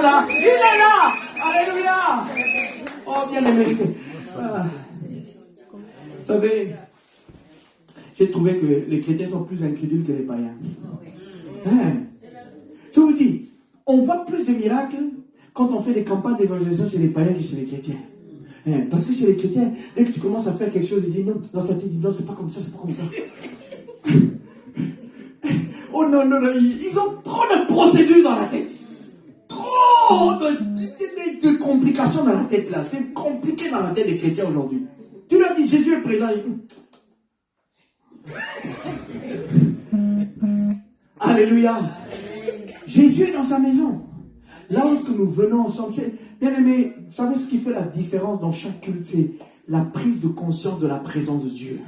là. Il est là. Alléluia. Oh, bien-aimé. Vous savez, j'ai trouvé que les chrétiens sont plus incrédules que les païens. Je vous dis, on voit plus de miracles quand on fait des campagnes d'évangélisation chez les païens que chez les chrétiens. Parce que chez les chrétiens, dès que tu commences à faire quelque chose, ils disent non, dans sa tête, ils disent non, c'est pas comme ça, c'est pas comme ça. Oh non, non, non, ils ont trop de procédures dans la tête. Trop de complications dans la tête là. C'est compliqué dans la tête des chrétiens aujourd'hui. Tu leur dis, Jésus est présent. Alléluia. Jésus est dans sa maison. Là où nous venons ensemble, bien aimé, vous savez ce qui fait la différence dans chaque culte, c'est la prise de conscience de la présence de Dieu.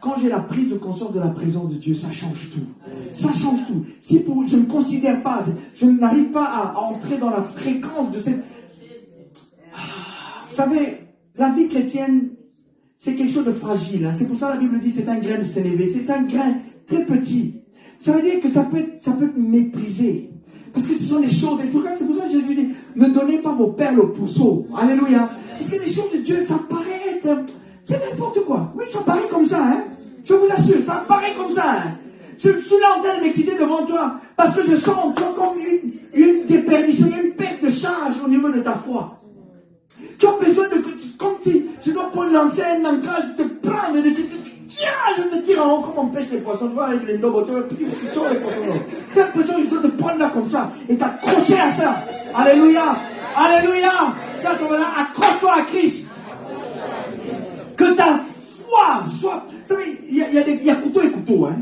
Quand j'ai la prise de conscience de la présence de Dieu, ça change tout. Ça change tout. Si je ne considère pas, je n'arrive pas à entrer dans la fréquence de cette... Vous savez, la vie chrétienne, c'est quelque chose de fragile. Hein. C'est pour ça que la Bible dit c'est un grain de sénévé. C'est un grain très petit. Ça veut dire que ça peut être méprisé. Parce que ce sont des choses, et tout cas, c'est pour ça que Jésus dit, ne donnez pas vos perles au pourceau. Alléluia. Parce que les choses de Dieu, ça paraît être, c'est n'importe quoi. Oui, ça paraît comme ça, hein. Je vous assure, ça paraît comme ça, hein. Je suis là en train de m'exciter devant toi, parce que je sens en toi comme une déperdition, une perte de charge au niveau de ta foi. Tu as besoin de, comme si je dois prendre l'enseigne, l'ancrage, de te prendre, de te tiens, je te tire en haut comme on pêche les poissons. Tu vois, avec les nobos, tu sors les poissons. Tu as l'impression que je dois te prendre là comme ça et t'accrocher à ça. Alléluia. Alléluia. Tu vois, là, accroche-toi à Christ. Que ta foi soit. Vous savez, il y a couteau et couteau. Hein.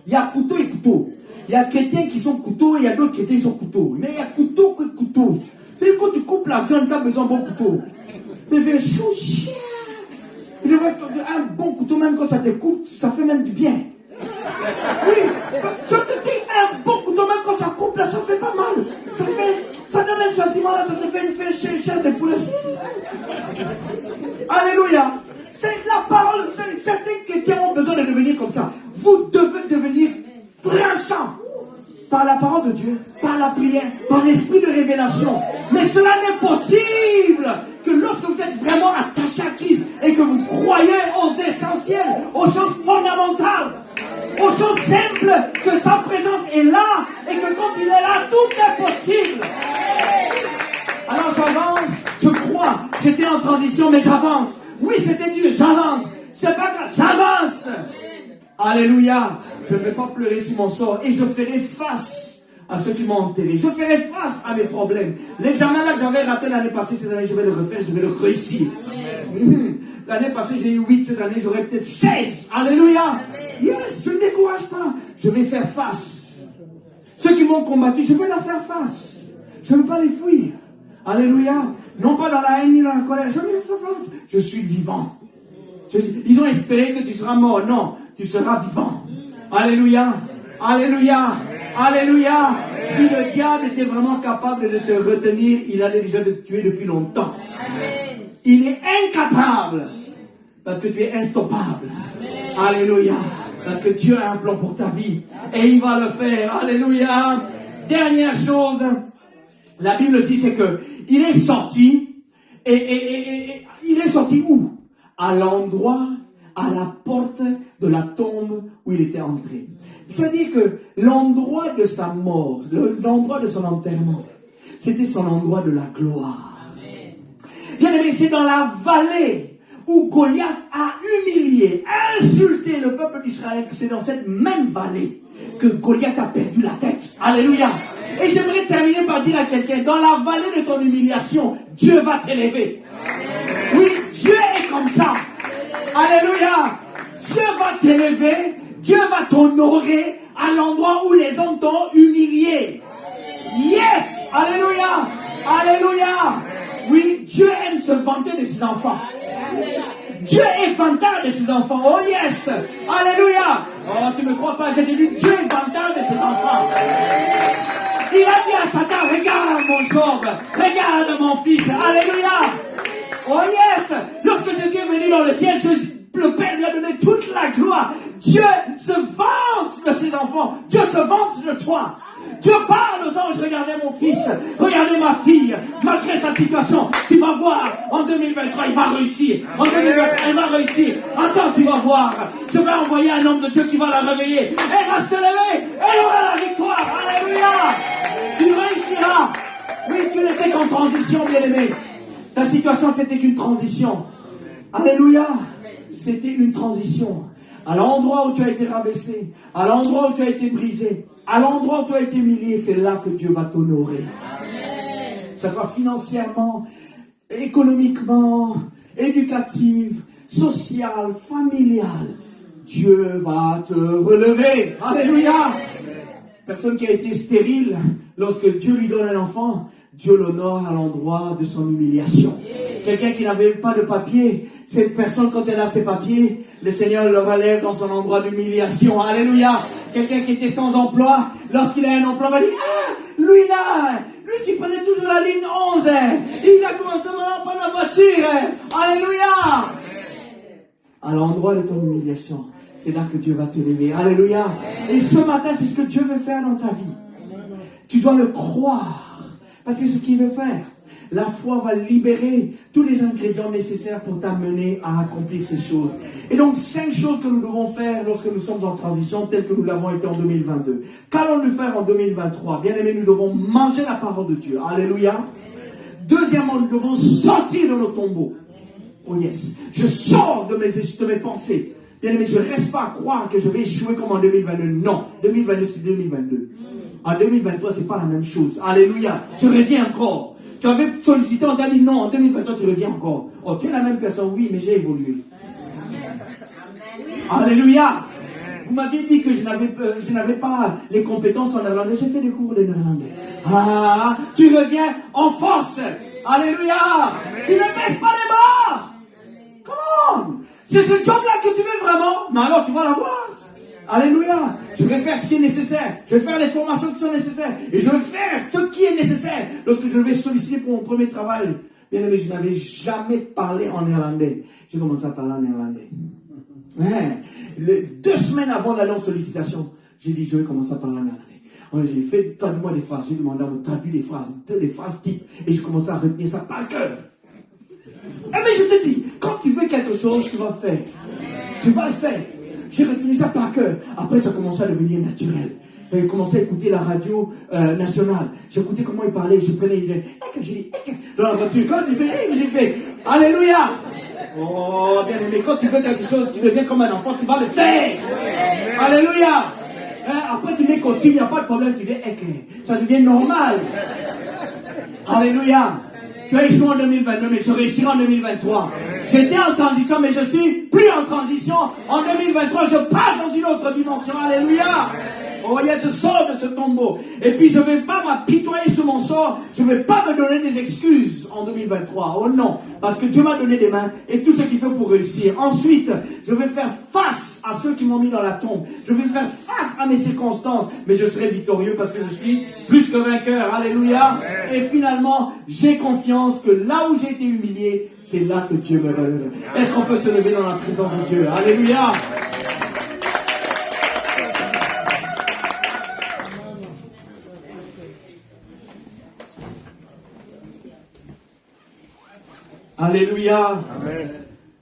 Il y a couteau et couteau. Il y a chrétiens qui sont couteaux et il y a d'autres chrétiens qui sont couteaux. Mais il y a couteau que couteau. Et quand tu coupes la viande, tu as besoin d'un bon couteau. Mais fais chaud chien. Tu vois, un bon couteau, même quand ça te coupe, ça fait même du bien. Oui, je te dis, un bon couteau, même quand ça coupe, là, ça fait pas mal. Ça donne un sentiment, là, ça te fait une chair de poulet. Alléluia. C'est la parole. Certains chrétiens ont besoin de devenir comme ça. Vous devez devenir tranchant. Par la parole de Dieu, par la prière, par l'esprit de révélation. Mais cela n'est possible que lorsque vous êtes vraiment attaché à Christ et que vous croyez aux essentiels, aux choses fondamentales, aux choses simples, que sa présence est là et que quand il est là, tout est possible. Alors j'avance, je crois, j'étais en transition, mais j'avance. Oui, c'était Dieu, j'avance. C'est pas grave, j'avance. Alléluia. Je ne vais pas pleurer sur mon sort et je ferai face à ceux qui m'ont enterré. Je ferai face à mes problèmes. L'examen là que j'avais raté l'année passée, cette année, je vais le refaire, je vais le réussir. L'année passée, j'ai eu 8, cette année, j'aurai peut-être 16. Alléluia. Yes, je ne décourage pas. Je vais faire face. Ceux qui m'ont combattu, je vais leur faire face. Je ne veux pas les fuir. Alléluia. Non pas dans la haine ni dans la colère. Je vais leur faire face. Je suis vivant. Ils ont espéré que tu seras mort. Non, tu seras vivant. Alléluia. Alléluia. Alléluia. Si le diable était vraiment capable de te retenir, il allait déjà te tuer depuis longtemps. Amen. Il est incapable. Parce que tu es instoppable. Amen. Alléluia. Parce que Dieu a un plan pour ta vie. Et il va le faire. Alléluia. Dernière chose. La Bible dit, c'est que il est sorti. Et il est sorti où? À l'endroit, à la porte de la tombe où il était entré. C'est-à-dire que l'endroit de sa mort, l'endroit de son enterrement, c'était son endroit de la gloire. Bien aimé, c'est dans la vallée où Goliath a humilié, insulté le peuple d'Israël, que c'est dans cette même vallée que Goliath a perdu la tête. Alléluia. Et j'aimerais terminer par dire à quelqu'un, dans la vallée de ton humiliation, Dieu va t'élever. Oui, Dieu est comme ça. Alléluia. Dieu va t'élever, Dieu va t'honorer à l'endroit où les hommes t'ont humilié. Yes. Alléluia. Alléluia. Oui, Dieu aime se vanter de ses enfants. Dieu est vantard de ses enfants. Oh yes. Alléluia. Oh, tu ne me crois pas, j'ai dit Dieu est vantard de ses enfants. Il a dit à Satan, regarde mon Job, regarde mon fils. Alléluia. Oh yes. Lorsque Jésus est venu dans le ciel, le Père lui a donné toute la gloire. Dieu se vante de ses enfants. Dieu se vante de toi. Dieu parle aux anges, regardez mon fils, regardez ma fille, malgré sa situation, tu vas voir, en 2023, il va réussir. En 2023, elle va réussir. Attends, tu vas voir. Je vais envoyer un homme de Dieu qui va la réveiller. Elle va se lever, elle aura la victoire. Alléluia. Tu réussiras. Oui, tu n'étais qu'en transition, bien-aimé. Ta situation, c'était qu'une transition. Alléluia. C'était une transition. À l'endroit où tu as été rabaissé, à l'endroit où tu as été brisé, à l'endroit où tu as été humilié, c'est là que Dieu va t'honorer. Que ce soit financièrement, économiquement, éducative, sociale, familiale. Dieu va te relever. Alléluia. Personne qui a été stérile, lorsque Dieu lui donne un enfant, Dieu l'honore à l'endroit de son humiliation. Quelqu'un qui n'avait pas de papier, cette personne, quand elle a ses papiers, le Seigneur le relève dans son endroit d'humiliation. Alléluia. Quelqu'un qui était sans emploi, lorsqu'il a un emploi, va dire, ah, lui là, lui qui prenait toujours la ligne 11, il a commencé à prendre la voiture. Alléluia. À l'endroit de ton humiliation, c'est là que Dieu va te lever. Alléluia. Et ce matin, c'est ce que Dieu veut faire dans ta vie. Tu dois le croire. Parce que c'est ce qu'il veut faire. La foi va libérer tous les ingrédients nécessaires pour t'amener à accomplir ces choses. Et donc, 5 choses que nous devons faire lorsque nous sommes en transition, telles que nous l'avons été en 2022. Qu'allons-nous faire en 2023? Bien aimé, nous devons manger la parole de Dieu. Alléluia. Deuxièmement, nous devons sortir de nos tombeaux. Oh yes. Je sors de mes pensées. Bien aimé, je ne reste pas à croire que je vais échouer comme en 2022. Non. 2022, c'est 2022. En 2023, c'est pas la même chose. Alléluia. Je reviens encore. Tu avais sollicité, on t'a dit non, en 2023, tu reviens encore. Oh, tu es la même personne, oui, mais j'ai évolué. Alléluia. Vous m'aviez dit que je n'avais pas les compétences en néerlandais. J'ai fait des cours de néerlandais. Ah, tu reviens en force. Alléluia. Tu ne baisses pas les bras. Come on. C'est ce job-là que tu veux vraiment. Mais alors, tu vas l'avoir. Alléluia. Je vais faire ce qui est nécessaire. Je vais faire les formations qui sont nécessaires. Et je vais faire ce qui est nécessaire. Lorsque je vais solliciter pour mon premier travail. Bien aimé, je n'avais jamais parlé en néerlandais. J'ai commencé à parler en néerlandais. 2 semaines avant d'aller en sollicitation, j'ai dit, je vais commencer à parler en néerlandais. J'ai fait, traduis-moi des phrases. J'ai demandé à me traduire des phrases types. Et j'ai commencé à retenir ça par cœur. Eh bien, je te dis, quand tu fais quelque chose, tu vas faire. Tu vas le faire. J'ai retenu ça par cœur. Après, ça a commencé à devenir naturel. J'ai commencé à écouter la radio nationale. J'écoutais comment il parlait. Je prenais, j'ai dit, dans la voiture. Quand j'ai fait, Alléluia. Oh, bien aimé, quand tu fais quelque chose, tu deviens comme un enfant, tu vas le faire. Alléluia. Après, tu mets costume, il n'y a pas de problème. Tu dis, ça devient normal. Alléluia. Tu as échoué en 2022, mais je réussirai en 2023. J'étais en transition, mais je suis plus en transition. En 2023, je passe dans une autre dimension. Alléluia. Vous voyez, je sors de ce tombeau. Et puis, je ne vais pas m'apitoyer sur mon sort. Je ne vais pas me donner des excuses en 2023. Oh non. Parce que Dieu m'a donné des mains et tout ce qu'il faut pour réussir. Ensuite, je vais faire face à ceux qui m'ont mis dans la tombe. Je vais faire face à mes circonstances. Mais je serai victorieux parce que je suis plus que vainqueur. Alléluia. Et finalement, j'ai confiance que là où j'ai été humilié, c'est là que Dieu me relève. Est-ce qu'on peut se lever dans la présence de Dieu? Alléluia. Alléluia. Amen.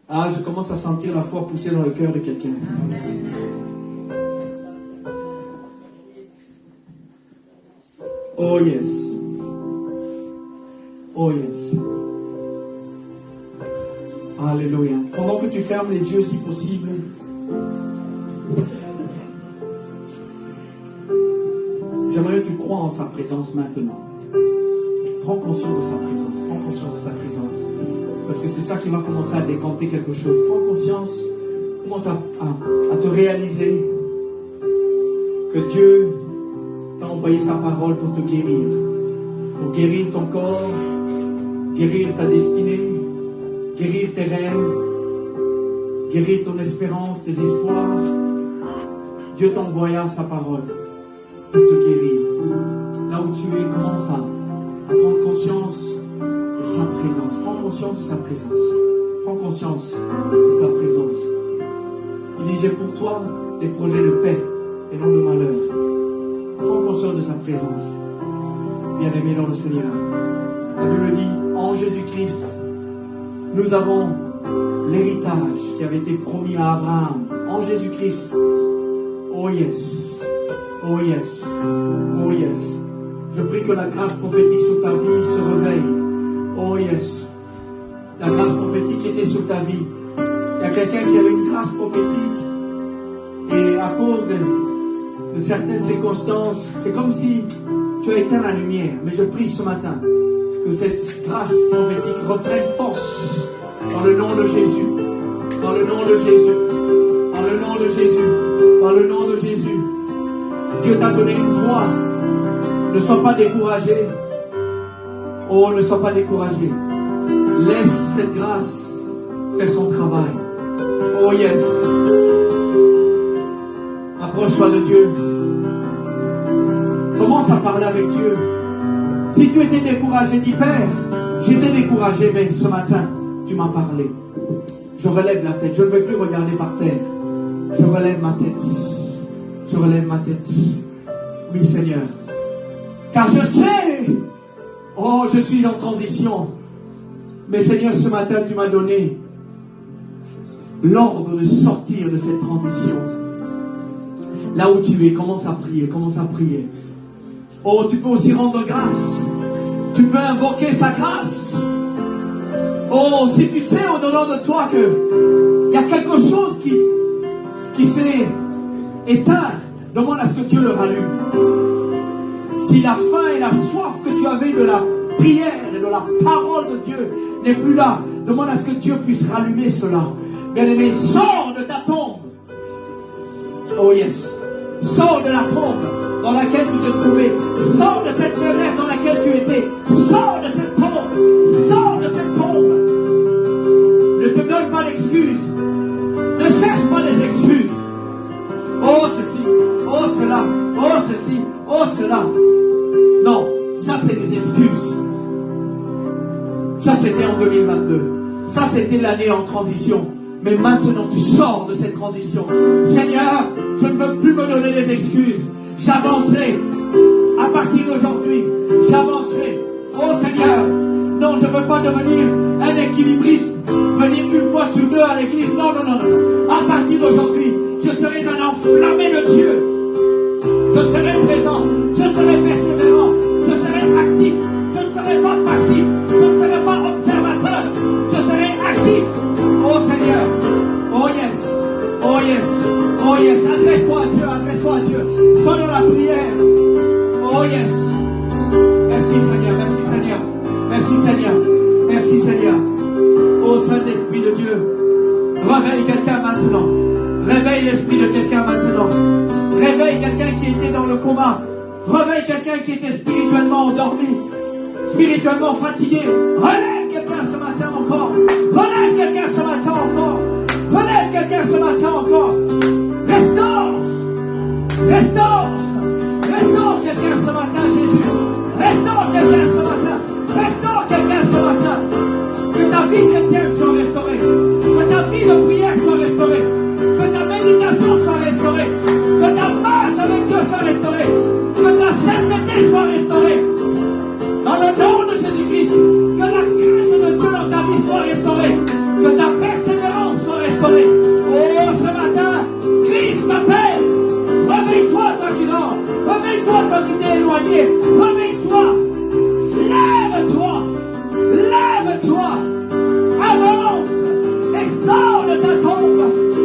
Ah, je commence à sentir la foi pousser dans le cœur de quelqu'un. Oh yes. Oh yes. Alléluia. Pendant que tu fermes les yeux si possible, j'aimerais que tu crois en sa présence maintenant. Prends conscience de sa présence. Prends conscience de sa présence. Parce que c'est ça qui va commencer à décanter quelque chose. Prends conscience. Commence à te réaliser que Dieu t'a envoyé sa parole pour te guérir. Pour guérir ton corps, guérir ta destinée, guérir tes rêves, guérir ton espérance, tes espoirs. Dieu t'a envoyé sa parole pour te guérir. Là où tu es, commence à prendre conscience de sa présence. Prends conscience de sa présence. Prends conscience de sa présence. Il dit, j'ai pour toi des projets de paix et non de malheur. Prends sort de sa présence. Bien-aimé dans le Seigneur, la Bible dit, en Jésus-Christ, nous avons l'héritage qui avait été promis à Abraham. En Jésus-Christ. Oh yes. Oh yes. Oh yes. Je prie que la grâce prophétique sur ta vie se réveille. Oh yes. La grâce prophétique était sur ta vie. Il y a quelqu'un qui avait une grâce prophétique et à cause de certaines circonstances, c'est comme si tu as éteint la lumière. Mais je prie ce matin que cette grâce prophétique reprenne force dans le nom de Jésus. Dans le nom de Jésus. Dans le nom de Jésus. Dans le nom de Jésus. Dieu t'a donné une voix. Ne sois pas découragé. Oh, ne sois pas découragé. Laisse cette grâce faire son travail. Oh yes. Approche-toi de Dieu. Commence à parler avec Dieu. Si tu étais découragé, dis Père, j'étais découragé, mais ce matin, tu m'as parlé. Je relève la tête. Je ne veux plus regarder par terre. Je relève ma tête. Je relève ma tête. Oui, Seigneur. Car je sais, oh, je suis en transition. Mais Seigneur, ce matin, tu m'as donné l'ordre de sortir de cette transition. Là où tu es, commence à prier, commence à prier. Oh, tu peux aussi rendre grâce. Tu peux invoquer sa grâce. Oh, si tu sais au-dedans de toi que il y a quelque chose qui s'est éteint, demande à ce que Dieu le rallume. Si la faim et la soif que tu avais de la prière et de la parole de Dieu n'est plus là, demande à ce que Dieu puisse rallumer cela. Bien-aimé, sors de ta tombe. Oh yes. Sors de la tombe dans laquelle tu te trouvais. Sors de cette faiblesse dans laquelle tu étais. Sors de cette tombe. Sors de cette tombe. Ne te donne pas d'excuses. Ne cherche pas des excuses. Oh ceci, oh cela, oh ceci, oh cela. Non, ça c'est des excuses. Ça c'était en 2022. Ça c'était l'année en transition. Mais maintenant tu sors de cette transition. Seigneur, je ne veux plus me donner des excuses. J'avancerai. À partir d'aujourd'hui, j'avancerai. Oh Seigneur, non, je ne veux pas devenir un équilibriste. Venir une fois sur deux à l'église. Non, non, non, non. À partir d'aujourd'hui, je serai un enflammé de Dieu. Je serai présent. Je serai persévérant. Je serai actif. Je ne serai pas passif. Je ne serai pas observateur. Je serai actif. Oh Seigneur. Oh yes. Oh yes. Oh yes. Adresse-toi à Dieu. Adresse-toi à Dieu. Sois dans la prière. Oh yes. Merci Seigneur. Merci Seigneur. Merci Seigneur. Merci Seigneur. Oh Saint-Esprit de Dieu. Réveille quelqu'un maintenant. Réveille l'esprit de quelqu'un maintenant. Réveille quelqu'un qui était dans le coma. Réveille quelqu'un qui était spirituellement endormi. Spirituellement fatigué. Relève quelqu'un ce matin encore. Relève quelqu'un ce matin encore. Relève quelqu'un ce matin encore. Restaure. Restaure. Restaure quelqu'un ce matin, Jésus. Restaure quelqu'un ce matin. Restaure quelqu'un ce matin. Que ta vie chrétienne soit restaurée. Que ta vie de prière soit restaurée. Que ta méditation soit restaurée. Que ta marche avec Dieu soit restaurée. Que ta sainteté soit restaurée. Dans le nom de Jésus-Christ, que la crainte de Dieu dans ta vie soit restaurée. Que ta persévérance soit restaurée. Oh, ce matin, Christ t'appelle. Réveille-toi, toi qui dors. Réveille-toi, toi qui t'es éloigné. Réveille-toi. Lève-toi. Lève-toi. Avance. Et sors de ta tombe.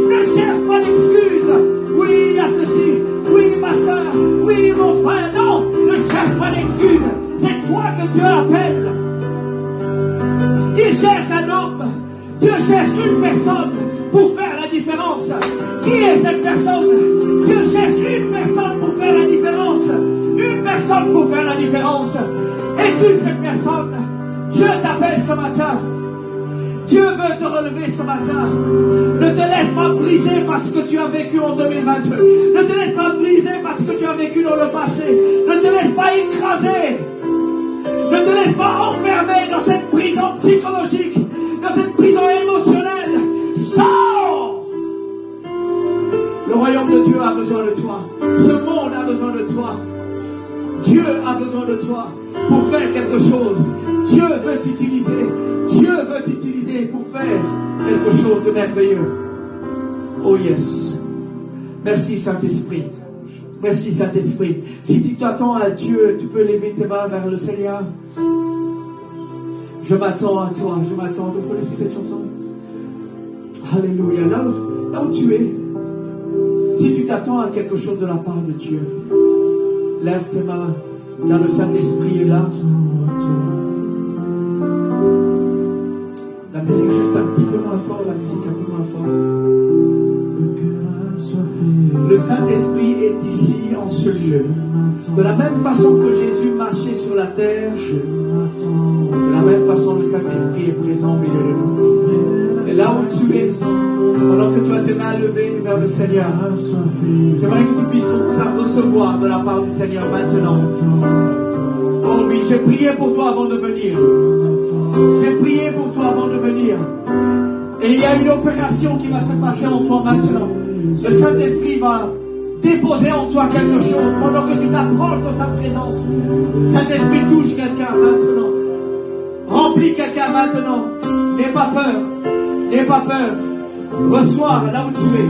Ne cherche pas d'excuses. Oui, il y a ceci. Oui, ma soeur. Oui, mon frère. Non, ne cherche pas d'excuses. C'est toi que Dieu appelle. Il cherche un homme. Dieu cherche une personne pour faire la différence. Qui est cette personne? Dieu cherche une personne pour faire la différence. Une personne pour faire la différence. Es-tu cette personne? Dieu t'appelle ce matin. Dieu veut te relever ce matin. Ne te laisse pas briser parce que tu as vécu en 2022. Ne te laisse pas briser parce que tu as vécu dans le passé. Ne te laisse pas écraser. Ne te laisse pas enfermer dans cette prison psychologique, dans cette prison émotionnelle. Sors! Le royaume de Dieu a besoin de toi. Ce monde a besoin de toi. a besoin de toi pour faire quelque chose. Dieu veut t'utiliser. Dieu veut t'utiliser pour faire quelque chose de merveilleux. Oh yes. Merci Saint-Esprit. Merci Saint-Esprit. Si tu t'attends à Dieu, tu peux lever tes mains vers le Seigneur. Je m'attends à toi. Je m'attends. Vous connaissez cette chanson? Alléluia. Là où tu es, si tu t'attends à quelque chose de la part de Dieu, lève tes mains. Là, le Saint-Esprit est là. La musique juste un petit peu moins fort. La musique un peu moins fort. Le Saint-Esprit est ici en ce lieu. De la même façon que Jésus marchait sur la terre, de la même façon le Saint-Esprit est présent au milieu de nous. Et là où tu es, pendant que tu as tes mains levées vers le Seigneur, j'aimerais que tu puisses recevoir de la part du Seigneur maintenant. Oh oui, j'ai prié pour toi avant de venir. J'ai prié pour toi avant de venir. Et il y a une opération qui va se passer en toi maintenant. Le Saint-Esprit va déposer en toi quelque chose pendant que tu t'approches de sa présence. Le Saint-Esprit touche quelqu'un maintenant. Remplis quelqu'un maintenant. N'aie pas peur. N'aie pas peur. Reçois là où tu es.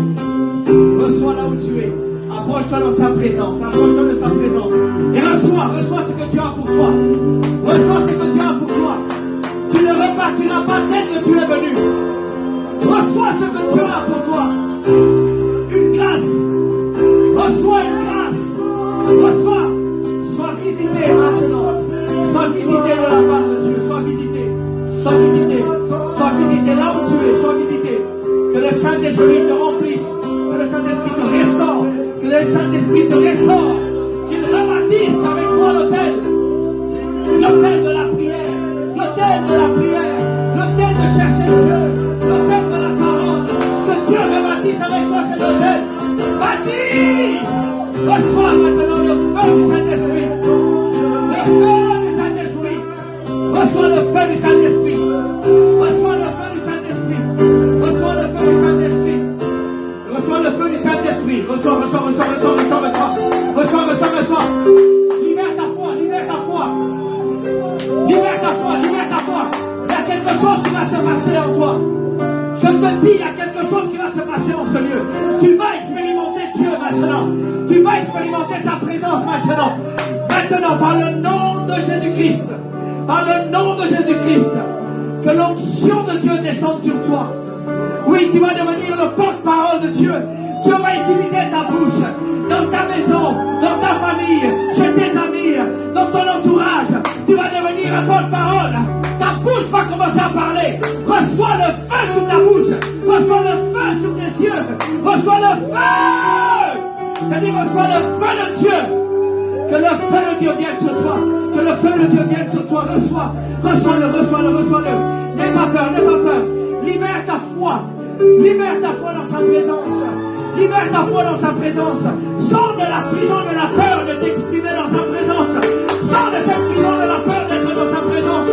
Reçois là où tu es. Approche-toi dans sa présence. Approche-toi de sa présence. Et reçois ce que Dieu a pour toi. Reçois ce que Dieu a pour toi. Tu ne repartiras pas tel que tu es venu. Reçois ce que Dieu a pour toi. Une grâce. Reçois une grâce. Reçois. Sois visité maintenant. Sois visité de la part de Dieu. Sois visité. Sois visité. Sois visité là où tu es. Sois visité. Que le Saint-Esprit te remplisse. Que le Saint-Esprit te restaure. Que le Saint-Esprit te restaure. Qu'il rebâtisse avec toi l'autel. L'autel de la prière. L'autel de la prière. L'autel de chercher Dieu. L'autel de la parole. Que Dieu rebâtisse avec toi cet autel. Bâtis. Reçois maintenant le feu du Saint-Esprit. Le feu du Saint-Esprit. Reçois le feu du Saint-Esprit. Reçois le feu du Saint-Esprit. Reçois le feu du Saint-Esprit. Reçois le feu du Saint-Esprit. Reçois. Reçois. Libère ta foi. Libère ta foi. Il y a quelque chose qui va se passer en toi. Je te dis, il y a quelque chose qui va se passer en ce lieu. Tu vas expérimenter Dieu maintenant. Tu vas expérimenter sa présence maintenant. Maintenant, par le nom de Jésus-Christ. Par le nom de Jésus-Christ. Que l'onction de Dieu descende sur toi. Oui, tu vas devenir le porte-parole de Dieu. Dieu va utiliser ta bouche. Dans ta maison, dans ta famille, chez tes amis, dans ton entourage. Tu vas devenir un porte-parole. Ta bouche va commencer à parler. Reçois le feu sur ta bouche. Reçois le feu sur tes yeux. Reçois le feu. Je dis, reçois le feu de Dieu. Que le feu de Dieu vienne sur toi. Que le feu de Dieu vienne sur toi. Reçois-le. N'aie pas peur. Libère ta foi. Libère ta foi dans sa présence. Libère ta foi dans sa présence. Sors de la prison de la peur de t'exprimer dans sa présence. Sors de cette prison de la peur d'être dans sa présence.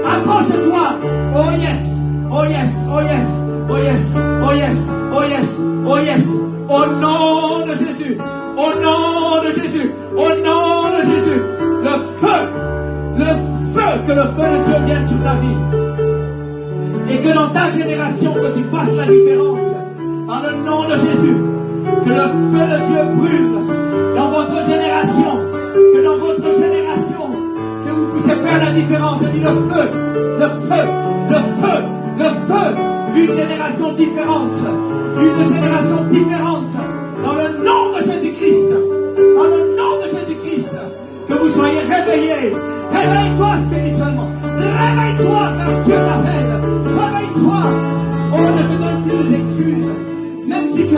Approche-toi. Oh yes. Au nom de Jésus. Que le feu de Dieu vienne sur ta vie. Et que dans ta génération, que tu fasses la différence. Par le nom de Jésus. Que le feu de Dieu brûle dans votre génération. Que dans votre génération, que vous puissiez faire la différence. Je dis le feu. Une génération différente. Dans le nom de Jésus-Christ. Que vous soyez réveillés. Réveille-toi spirituellement. Réveille-toi car Dieu t'appelle. Réveille-toi. On ne te donne plus d'excuses. Même si tu as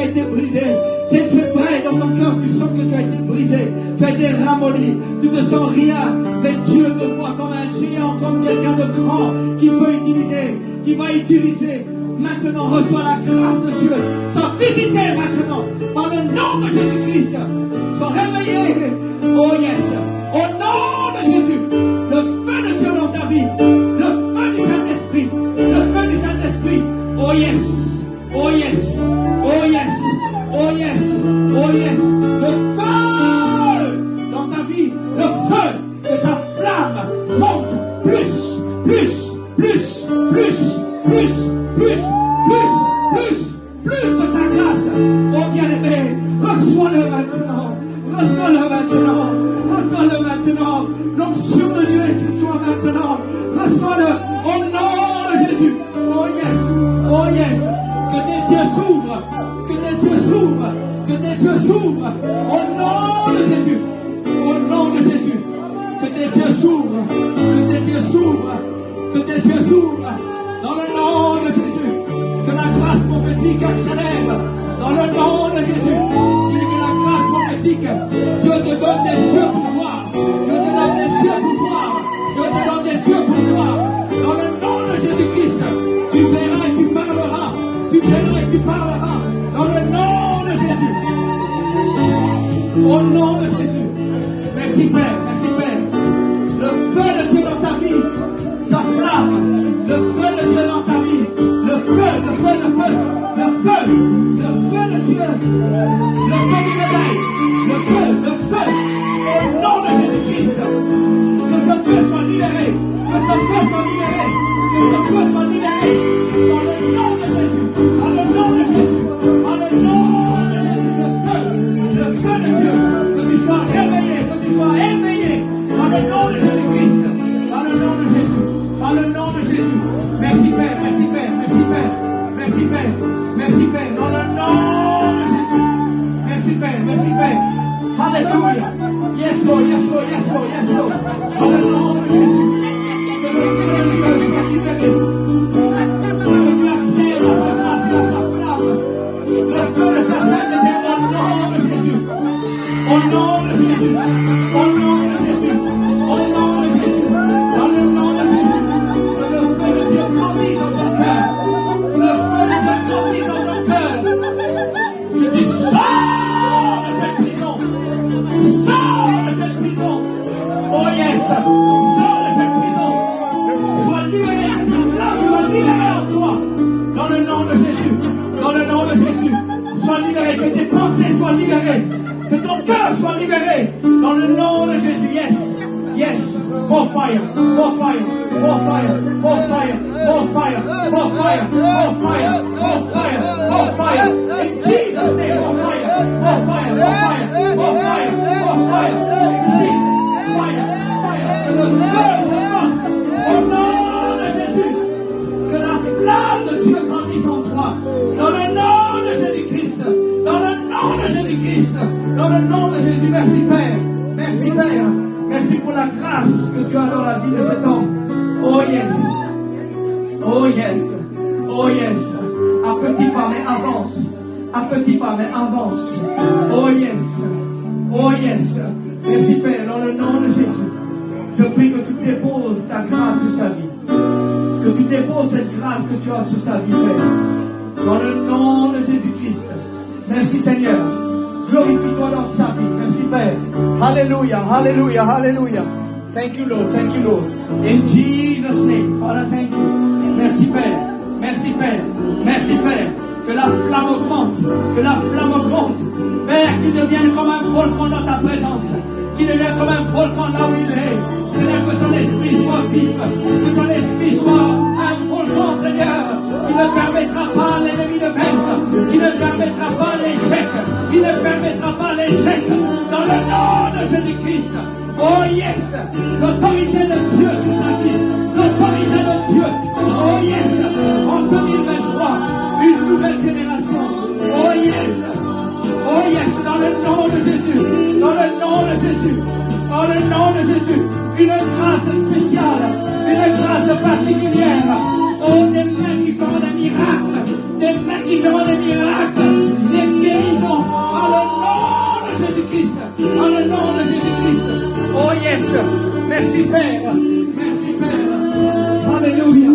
été brisé, c'est vrai, dans ton cœur, tu sens que tu as été brisé, tu as été ramolli, tu ne sens rien, mais Dieu te voit comme un géant, comme quelqu'un de grand, qui va utiliser. Maintenant, reçois la grâce de Dieu. Sois visité maintenant, par le nom de Jésus-Christ. Sois réveillé. Oh yes. Au nom de Jésus, le feu de Dieu dans ta vie, le feu du Saint-Esprit. Oh yes. Le feu L'onction de Dieu est sur toi maintenant. Reçois-le au nom de Jésus. Oh yes, oh yes. Que tes yeux s'ouvrent, que tes yeux s'ouvrent, que tes yeux s'ouvrent. Au nom de Jésus, au nom de Jésus. Que tes yeux s'ouvrent, que tes yeux s'ouvrent, que tes yeux s'ouvrent. Dans le nom de Jésus, que la grâce prophétique accélère. Dans le nom de Jésus, que la grâce prophétique, Dieu te donne des yeux pour voir. Dieu te donne des yeux pour voir. Dieu te donne des yeux pour voir. Dans le nom de Jésus-Christ, tu verras et tu parleras. Tu verras et tu parleras. Dans le nom de Jésus. Au nom de Jésus. Merci Père, merci Père. Le feu de Dieu dans ta vie, sa flamme. Le feu de Dieu dans ta vie. Le feu, le feu, le feu. Le feu, le feu de Dieu. Le feu du réveil. Le feu, le feu. Au nom de Jésus-Christ. Que ce feu soit libéré. Que ce feu soit libéré. Que ce feu soit libéré. Dans le nom de Jésus. Dans le nom de Jésus. Dans le nom de Jésus. Le feu de Dieu. Que tu sois réveillé. Que tu sois éveillé. Dans le nom de Jésus-Christ. Dans le nom de Jésus. Dans le nom de Jésus. Merci Père. Merci Père. Merci Père. Merci Père. Merci Père. Dans le nom de Jésus. Merci Père. Merci Père. Alléluia. Yes Lord. Yes Lord. Yes Lord. Yes Lord. Dans le nom de Jésus. Que le feu de Dieu soit libéré. Que tu accèdes à sa grâce et à sa flamme. Le feu de sa sainteté au nom de Jésus. Au nom de Jésus. Au nom de Jésus. Au nom de Jésus. Dans le nom de Jésus. Que le feu de Dieu grandisse dans ton cœur. Le feu de Dieu grandisse dans ton cœur. Que tu sors de cette prison. Sors de cette prison. Oh yes. Sors de cette prison. Sois libéré. Que cette flamme soit libérée en toi. Dans le nom de Jésus. Dans le nom de Jésus. Sois libéré. Que tes pensées soient libérées. Que ton cœur soit libéré. Dans le nom de Jésus. Yes. Yes. More fire. More fire. More fire. More fire. More fire. More fire. More fire. More fire. More fire. In Jesus' name. More fire. More fire. More fire. More fire. More fire. See. Fire. Fire. Que le feu remonte. Au nom de Jésus. Que la flamme de Dieu grandisse en toi. Dans le nom de Jésus-Christ. Dans le nom de Jésus-Christ. Dans le nom de Jésus. Merci Père. Merci Père. Merci pour la grâce que tu as dans la vie de cet homme. Oh yes. Oh yes. Oh yes. À petit pas, mais avance. À petit pas, mais avance. Oh yes. Oh yes. Merci Père, dans le nom de Jésus. Je prie que tu déposes ta grâce sur sa vie. Que tu déposes cette grâce que tu as sur sa vie, Père. Dans le nom de Jésus-Christ. Merci Seigneur. Glorifie-toi dans sa vie. Merci Père. Hallelujah, hallelujah, hallelujah. Thank you Lord, thank you Lord. In Jesus' name, Father, thank you. Merci Père, merci Père, merci Père. Que la flamme augmente, que la flamme augmente. Père, qu'il devienne comme un volcan dans ta présence. Qu'il devienne comme un volcan là où il est. Seigneur, que son esprit soit vif, que son esprit soit un volcan, Seigneur, qui ne permettra pas à l'ennemi de vaincre, qui ne permettra pas l'échec, qui ne permettra pas l'échec, dans le nom de Jésus-Christ. Oh yes, l'autorité de Dieu sur sa vie, l'autorité de Dieu. Oh yes, en 2023, une nouvelle génération. Oh yes, dans le nom de Jésus, dans le nom de Jésus, dans le nom de Jésus, une grâce spéciale, une grâce particulière. Oh, des mains qui feront des miracles, des mains qui feront des miracles, des guérisons, dans le nom de Jésus-Christ, dans le nom de Jésus-Christ. Oh yes, merci Père, merci Père, alléluia.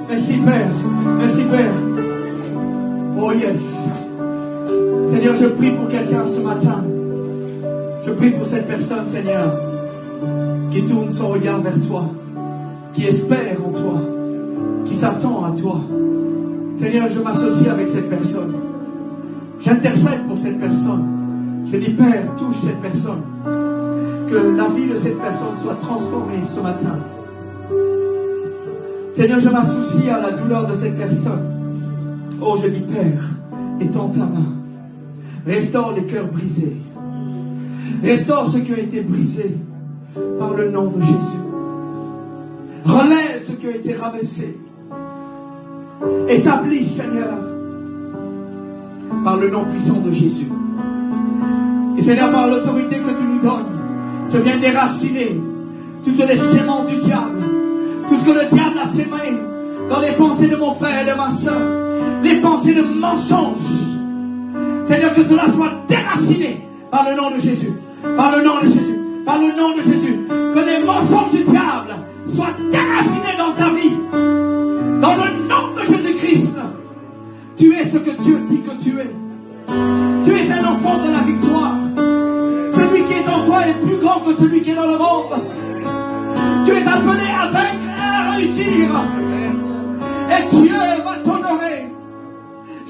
Merci Père, merci Père. Oh yes. Seigneur, je prie pour quelqu'un ce matin. Je prie pour cette personne, Seigneur, qui tourne son regard vers toi, qui espère en toi, qui s'attend à toi. Seigneur, je m'associe avec cette personne. J'intercède pour cette personne. Je dis, Père, touche cette personne. Que la vie de cette personne soit transformée ce matin. Seigneur, je m'associe à la douleur de cette personne. Oh, je dis, Père, étends ta main. Restaure les cœurs brisés. Restaure ce qui a été brisé par le nom de Jésus. Relève ce qui a été rabaissé. Établis, Seigneur, par le nom puissant de Jésus. Et Seigneur, par l'autorité que tu nous donnes, je viens déraciner toutes les semences du diable, tout ce que le diable a sémé dans les pensées de mon frère et de ma soeur, les pensées de mensonges. Seigneur, que cela soit déraciné par le nom de Jésus, par le nom de Jésus, par le nom de Jésus. Que les mensonges du diable soient déracinés dans ta vie, dans le nom de Jésus-Christ. Tu es ce que Dieu dit que tu es. Tu es un enfant de la victoire. Celui qui est en toi est plus grand que celui qui est dans le monde. Tu es appelé à vaincre et à réussir. Et Dieu va t'honorer.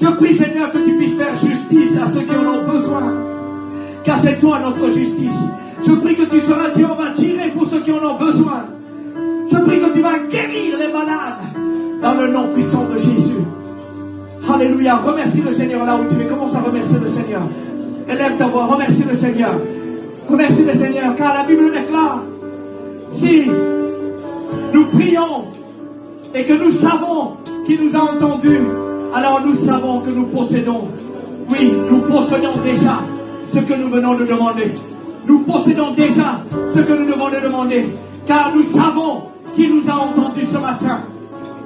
Je prie, Seigneur, que tu puisses faire justice à ceux qui en ont besoin. Car c'est toi notre justice. Je prie que tu seras Dieu, on va tirer pour ceux qui en ont besoin. Je prie que tu vas guérir les malades dans le nom puissant de Jésus. Alléluia. Remercie le Seigneur là où tu es. Commence à remercier le Seigneur. Élève ta voix. Remercie le Seigneur. Remercie le Seigneur. Car la Bible déclare, si nous prions et que nous savons qu'il nous a entendus, alors nous savons que nous possédons. Oui, nous possédons déjà ce que nous venons de demander. Nous possédons déjà ce que nous venons de demander. Car nous savons qu'il nous a entendus ce matin.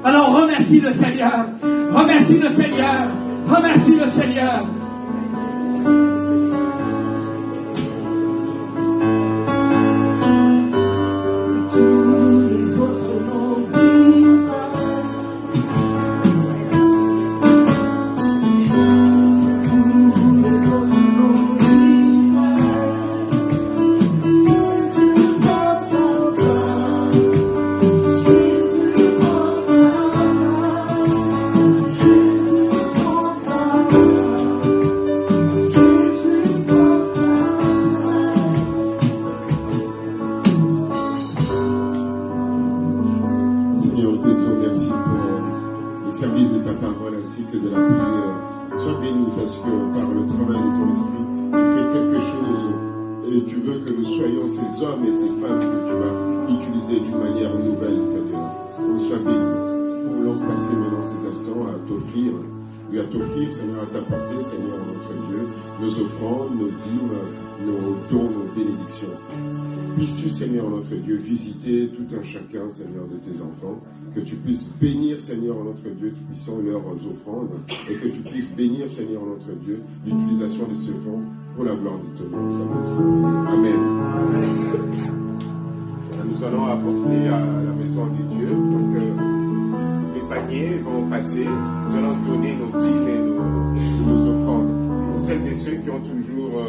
Alors remercie le Seigneur. Remercie le Seigneur. Remercie le Seigneur. Visiter tout un chacun, Seigneur, de tes enfants, que tu puisses bénir, Seigneur, notre Dieu, tout-puissant, leurs offrandes, et que tu puisses bénir, Seigneur, notre Dieu, l'utilisation de ce fonds pour la gloire de ton nom. Nous avons ainsi prié. Amen. Nous allons apporter à la maison de Dieu, donc les paniers vont passer, nous allons donner nos dîmes et nos offrandes. Pour celles et ceux qui ont toujours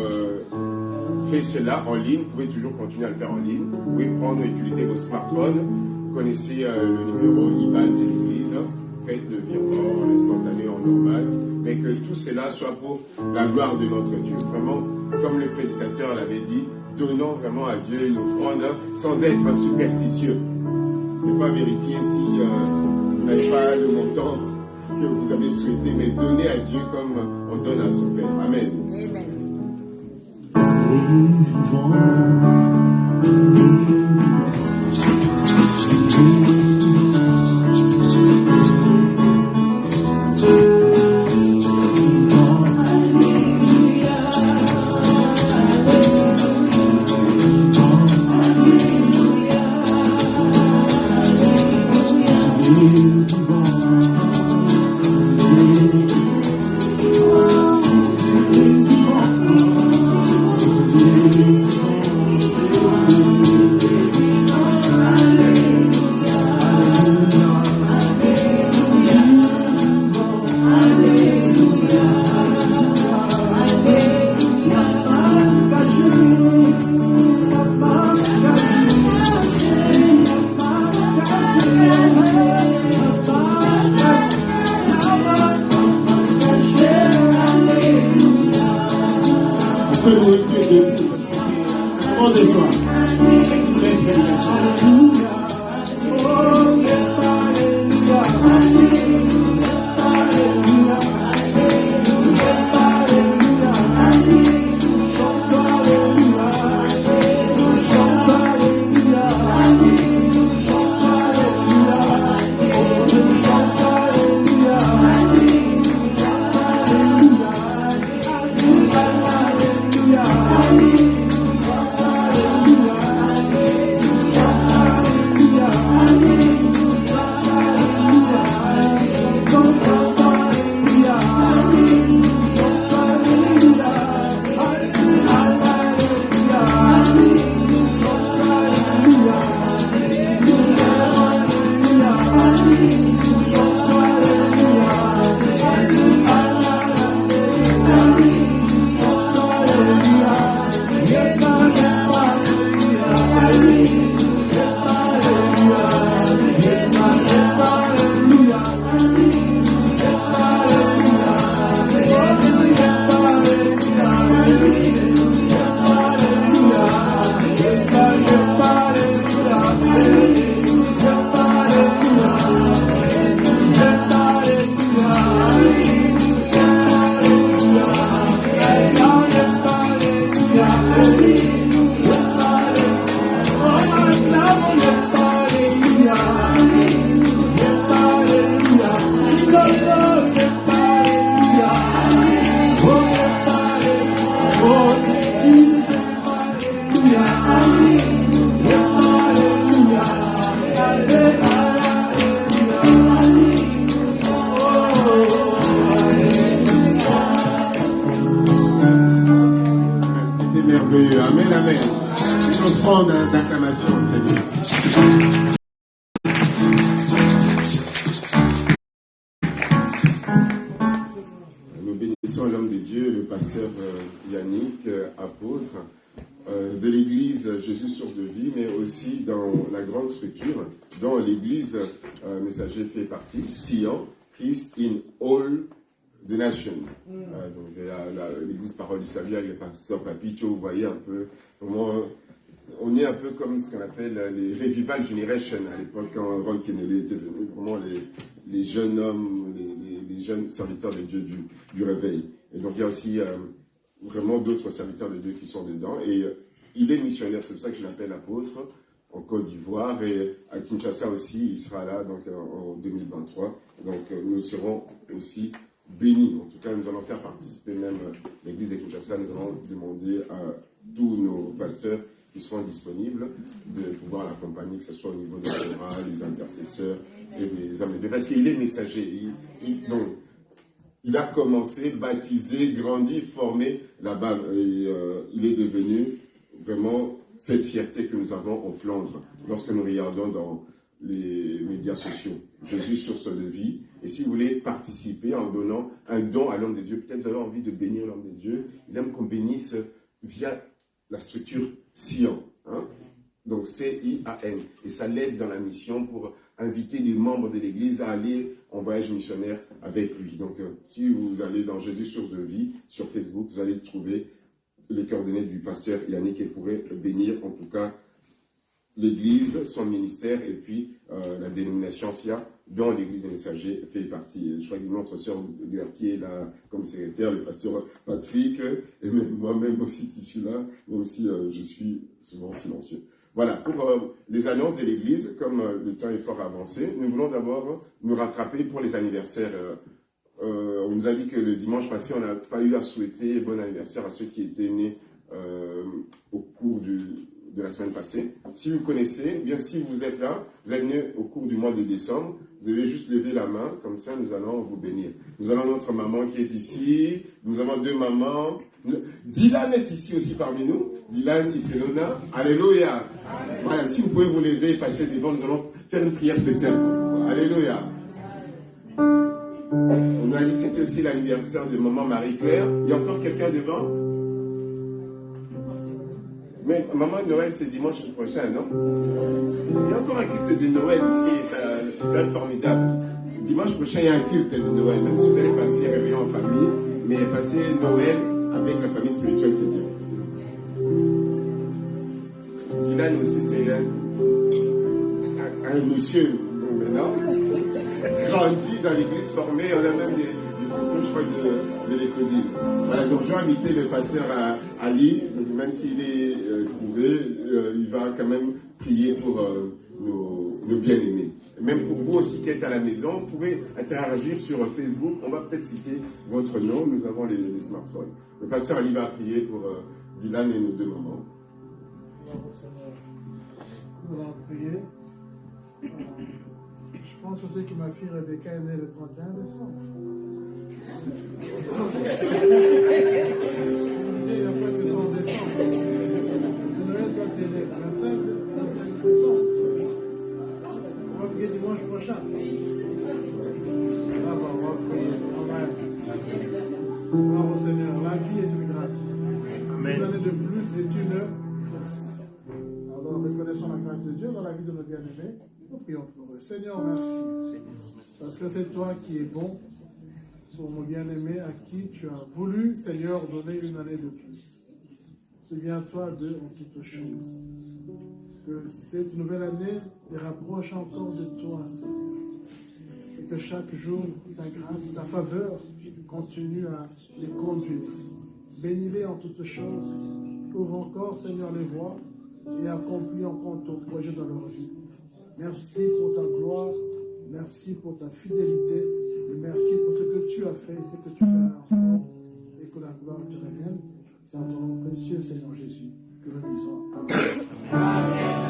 fait cela en ligne, vous pouvez toujours continuer à le faire en ligne. Vous pouvez prendre et utiliser vos smartphones. Vous connaissez le numéro IBAN de l'église. Faites le virement en instantané, en normal. Mais que tout cela soit pour la gloire de notre Dieu. Vraiment, comme le prédicateur l'avait dit, donnons vraiment à Dieu une offrande sans être superstitieux. Ne pas vérifier si vous n'avez pas le montant que vous avez souhaité, mais donnez à Dieu comme on donne à son Père. Amen. Amen. offrande d'acclamation, Seigneur. Nous bénissons l'homme de Dieu, le pasteur Yannick, apôtre de l'église Jésus-Source de vie, mais aussi dans la grande structure dont l'église Messager fait partie, Sion, Christ in all the nation. Donc l'église Parole du Salut avec le pasteur Papito, vous voyez un peu comment on est un peu comme ce qu'on appelle les Revival Generation à l'époque quand Ron Kennedy était venu, vraiment les jeunes hommes, les jeunes serviteurs de Dieu du réveil. Et donc il y a aussi vraiment d'autres serviteurs de Dieu qui sont dedans. Et il est missionnaire, c'est pour ça que je l'appelle apôtre, en Côte d'Ivoire. Et à Kinshasa aussi, il sera là donc, en 2023. Donc nous serons aussi bénis. En tout cas, nous allons faire participer même l'église de Kinshasa. Nous allons demander à tous nos pasteurs qui seront disponibles de pouvoir l'accompagner, que ce soit au niveau de la chorale, les intercesseurs et des hommes de Dieu. Parce qu'il est messager. Donc, il a commencé, baptisé, grandi, formé là-bas. Et il est devenu vraiment cette fierté que nous avons en Flandre lorsque nous regardons dans les médias sociaux. Jésus, source de vie. Et si vous voulez participer en donnant un don à l'homme de Dieu, peut-être vous avez envie de bénir l'homme de Dieu, il aime qu'on bénisse via la structure Sion. Donc C-I-A-N. Et ça l'aide dans la mission pour inviter les membres de l'église à aller en voyage missionnaire avec lui. Donc si vous allez dans Jésus Source de vie sur Facebook, vous allez trouver les coordonnées du pasteur Yannick et pourrez bénir en tout cas l'église, son ministère et puis la dénomination SIA dont l'église des messagers fait partie. Je crois que notre sœur Duartier est là comme secrétaire, le pasteur Patrick et même moi-même aussi qui suis là, même si je suis souvent silencieux. Voilà, pour les annonces de l'église, comme le temps est fort avancé, nous voulons d'abord nous rattraper pour les anniversaires. On nous a dit que le dimanche passé, on n'a pas eu à souhaiter bon anniversaire à ceux qui étaient nés au cours de la semaine passée. Si vous connaissez, bien si vous êtes là, vous êtes né au cours du mois de décembre, vous avez juste levé la main, comme ça nous allons vous bénir. Nous avons notre maman qui est ici, nous avons deux mamans. Dylan est ici aussi parmi nous, Dylan Iselona, Alléluia. Voilà, si vous pouvez vous lever et passer devant, nous allons faire une prière spéciale pour vous. Alléluia. On nous a dit que c'était aussi l'anniversaire de maman Marie-Claire. Il y a encore quelqu'un devant? Mais maman Noël, c'est dimanche prochain, non? Il y a encore un culte de Noël ici, ça va être formidable. Dimanche prochain, il y a un culte de Noël, même si vous allez passer réveillon en famille, mais passer Noël avec la famille spirituelle, c'est bien. Dylan aussi, c'est un monsieur, donc maintenant, grandi dans l'église formée, on a même des photos, je crois, de l'écodile. Voilà, donc j'ai invité le pasteur Ali, donc même s'il est trouvé, il va quand même prier pour nos bien-aimés. Même pour vous aussi qui êtes à la maison, vous pouvez interagir sur Facebook, on va peut-être citer votre nom, nous avons les smartphones. Le pasteur Ali va prier pour Dylan et nos deux mamans. Nous allons prier. Je pense aussi que ma fille Rebecca est née le 31 décembre. Il n'y a pas que son décembre. Noël quand il est 25 décembre. On va prier dimanche prochain. Ah bon, on va prier. Amen. Bravo Seigneur, la vie est une grâce. Une année de plus est une grâce. Alors reconnaissons la grâce de Dieu dans la vie de nos bien-aimés. Nous prions pour eux. Seigneur, merci. Parce que c'est toi qui es bon pour mon bien-aimé à qui tu as voulu, Seigneur, donner une année de plus. Souviens-toi d'eux en toutes choses. Que cette nouvelle année les rapproche encore de toi, Seigneur. Et que chaque jour, ta grâce, ta faveur continue à les conduire. Bénis-les en toutes choses. Ouvre encore, Seigneur, les voies et accomplis encore ton projet dans leur vie. Merci pour ta gloire, merci pour ta fidélité, et merci pour ce que tu as fait et ce que tu feras encore, et que la gloire te revienne. C'est en ton nom précieux, Seigneur Jésus, que nous disons Amen.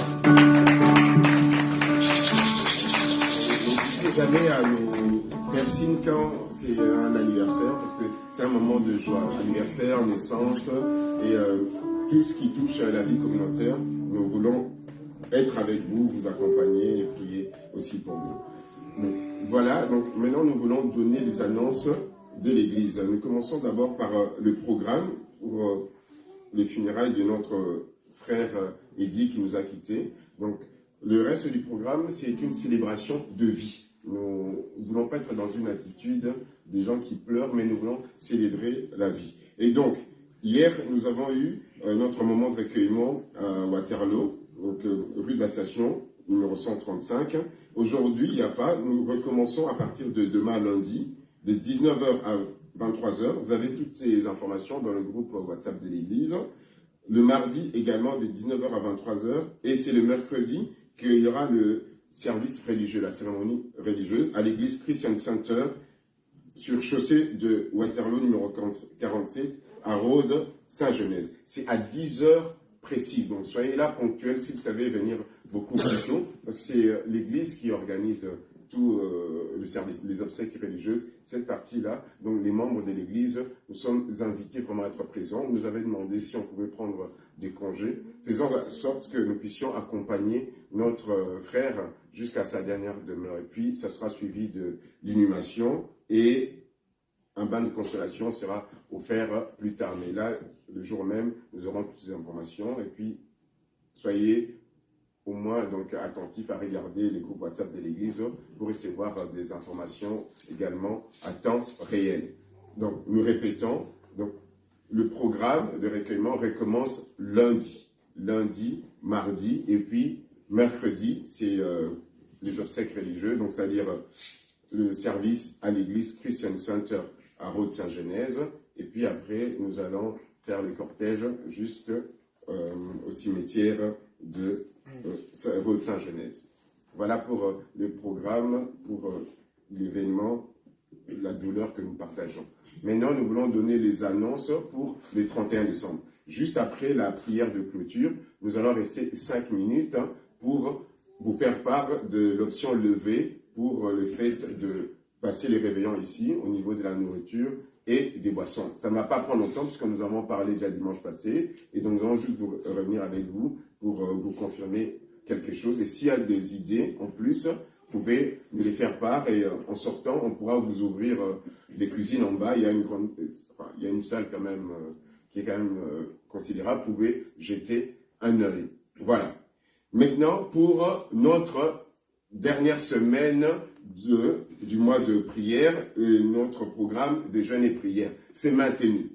N'hésitez jamais à nous faire signe quand c'est un anniversaire, parce que c'est un moment de joie. Anniversaire, naissance, et tout ce qui touche à la vie communautaire. être avec vous, vous accompagner et prier aussi pour vous. Donc, voilà, donc maintenant nous voulons donner les annonces de l'Église. Nous commençons d'abord par le programme pour les funérailles de notre frère Eddy qui nous a quittés. Donc le reste du programme, c'est une célébration de vie. Nous ne voulons pas être dans une attitude des gens qui pleurent, mais nous voulons célébrer la vie. Et donc, hier, nous avons eu notre moment de recueillement à Waterloo, donc rue de la Station, numéro 135. Aujourd'hui, il n'y a pas. Nous recommençons à partir de demain lundi, de 19h à 23h. Vous avez toutes ces informations dans le groupe WhatsApp de l'Église. Le mardi également, de 19h à 23h. Et c'est le mercredi qu'il y aura le service religieux, la cérémonie religieuse, à l'église Christian Center, sur chaussée de Waterloo, numéro 47, à Rhodes, Saint-Genèse. C'est à 10h précis. Donc soyez là ponctuels si vous savez venir beaucoup plus tôt, parce que c'est l'église qui organise tout le service, les obsèques religieuses, cette partie-là. Donc les membres de l'église, nous sommes invités vraiment à être présents. Vous nous avez demandé si on pouvait prendre des congés, faisant en sorte que nous puissions accompagner notre frère jusqu'à sa dernière demeure. Et puis, ça sera suivi de l'inhumation et un bain de consolation sera offert plus tard. Mais là, le jour même, nous aurons toutes ces informations. Et puis, soyez au moins donc attentifs à regarder les groupes WhatsApp de l'Église pour recevoir des informations également à temps réel. Donc, nous répétons, donc, le programme de recueillement recommence lundi, mardi, et puis mercredi, c'est les obsèques religieux, donc c'est-à-dire le service à l'église Christian Center à Rhodes Saint-Genèse, et puis après, nous allons faire le cortège jusqu'au cimetière de Rhodes Saint-Genèse. Voilà pour le programme, pour l'événement, la douleur que nous partageons. Maintenant, nous voulons donner les annonces pour le 31 décembre. Juste après la prière de clôture, nous allons rester 5 minutes pour vous faire part de l'option levée pour le fait de passer les réveillons ici au niveau de la nourriture et des boissons. Ça ne va pas prendre longtemps puisque nous avons parlé déjà dimanche passé et donc nous allons juste revenir avec vous pour vous confirmer quelque chose. Et s'il y a des idées en plus, vous pouvez nous les faire part et en sortant, on pourra vous ouvrir les cuisines en bas. Il y a une salle quand même qui est quand même considérable. Vous pouvez jeter un œil. Voilà. Maintenant, pour notre dernière semaine du mois de prière, notre programme de jeûne et prière, c'est maintenu.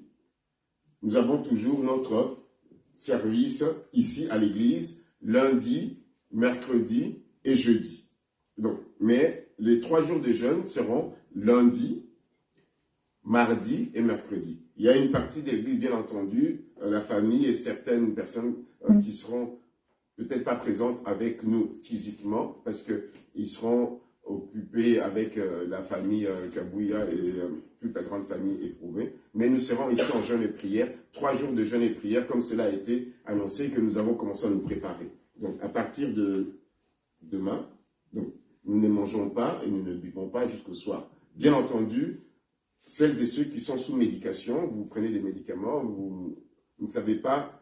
Nous avons toujours notre service ici à l'église, lundi, mercredi et jeudi. Donc, mais les 3 jours de jeûne seront lundi, mardi et mercredi. Il y a une partie de l'église, bien entendu, la famille et certaines personnes qui seront peut-être pas présentes avec nous physiquement parce qu'ils seront occupés avec la famille Kabouya et toute la grande famille éprouvée. Mais nous serons ici en jeûne et prière, 3 jours de jeûne et prière, comme cela a été annoncé, que nous avons commencé à nous préparer. Donc, à partir de demain, donc, nous ne mangeons pas et nous ne buvons pas jusqu'au soir. Bien entendu, celles et ceux qui sont sous médication, vous prenez des médicaments, vous ne savez pas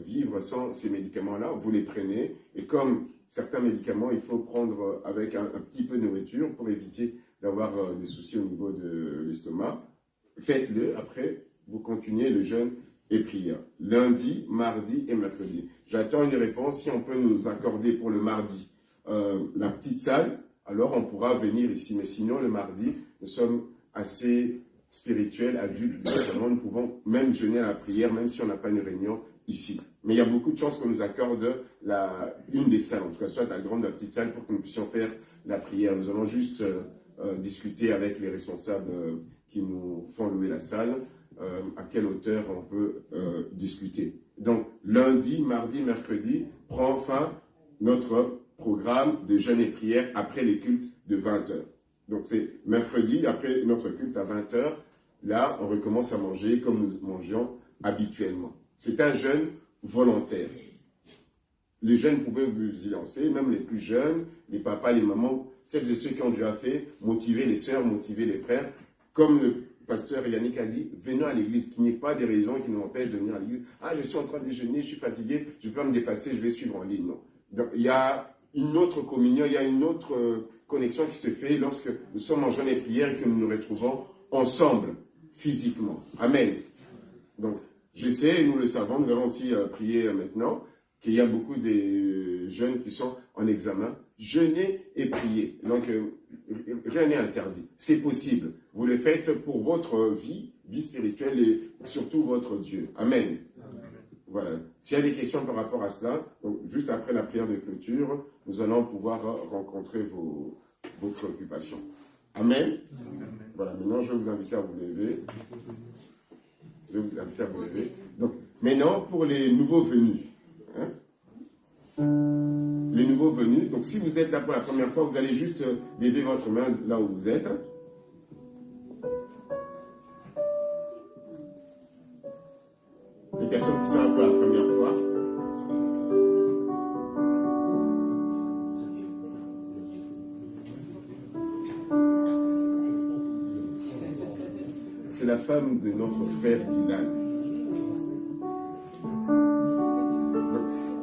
vivre sans ces médicaments-là, vous les prenez. Et comme certains médicaments, il faut prendre avec un petit peu de nourriture pour éviter d'avoir des soucis au niveau de l'estomac. Faites-le, après, vous continuez le jeûne et prière. Lundi, mardi et mercredi. J'attends une réponse. Si on peut nous accorder pour le mardi la petite salle, alors on pourra venir ici. Mais sinon, le mardi, nous sommes assez spirituels, adultes, nous pouvons même jeûner à la prière, même si on n'a pas une réunion ici. Mais il y a beaucoup de chances qu'on nous accorde une des salles, en tout cas soit la grande ou la petite salle, pour que nous puissions faire la prière. Nous allons juste discuter avec les responsables qui nous font louer la salle, à quelle hauteur on peut discuter. Donc, lundi, mardi, mercredi, prend fin notre programme de jeûne et prière après les cultes de 20h. Donc, c'est mercredi, après notre culte à 20h, là, on recommence à manger comme nous mangions habituellement. C'est un jeûne volontaire. Les jeunes pouvaient vous y lancer, même les plus jeunes, les papas, les mamans, celles et ceux qui ont déjà fait, motiver les sœurs, motiver les frères, comme le pasteur Yannick a dit, venons à l'église, qu'il n'y ait pas des raisons qui nous empêchent de venir à l'église. Ah, je suis en train de jeûner, je suis fatigué, je ne peux pas me dépasser, je vais suivre en ligne. Non. Donc, il y a une autre communion, il y a une autre connexion qui se fait lorsque nous sommes en jeûne et prière et que nous nous retrouvons ensemble, physiquement. Amen. Donc, je sais, nous le savons, nous allons aussi prier maintenant, qu'il y a beaucoup de jeunes qui sont en examen. Jeûner et prier. Donc, rien n'est interdit. C'est possible. Vous le faites pour votre vie spirituelle et surtout votre Dieu. Amen. Voilà. S'il y a des questions par rapport à cela, donc juste après la prière de clôture, nous allons pouvoir rencontrer vos préoccupations. Amen. Voilà. Maintenant, je vais vous inviter à vous lever. Donc, maintenant, pour les nouveaux venus. Hein? Les nouveaux venus. Donc, si vous êtes là pour la première fois, vous allez juste lever votre main là où vous êtes. Les personnes qui sont là pour la première fois. C'est la femme de notre frère Dylan.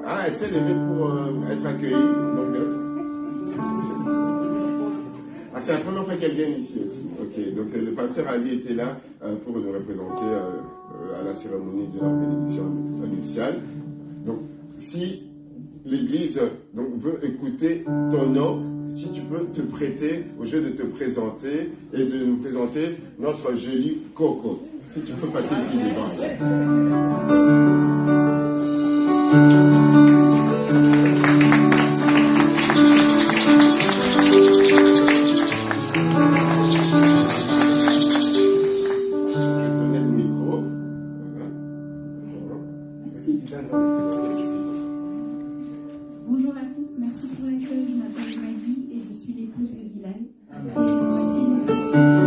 Ah, elle s'est levée pour être accueillie. Donc, c'est la première fois qu'elle vient ici aussi. Ok, donc le pasteur Ali était là pour nous représenter à la cérémonie de la bénédiction nuptiale. Donc, si l'Église veut écouter ton nom, si tu peux te prêter au jeu de te présenter et de nous présenter notre joli Coco. Si tu peux passer ici devant. Bonjour à tous, merci pour l'accueil. Je m'appelle Maggie et je suis l'épouse de Dylan. Et voici notre fille,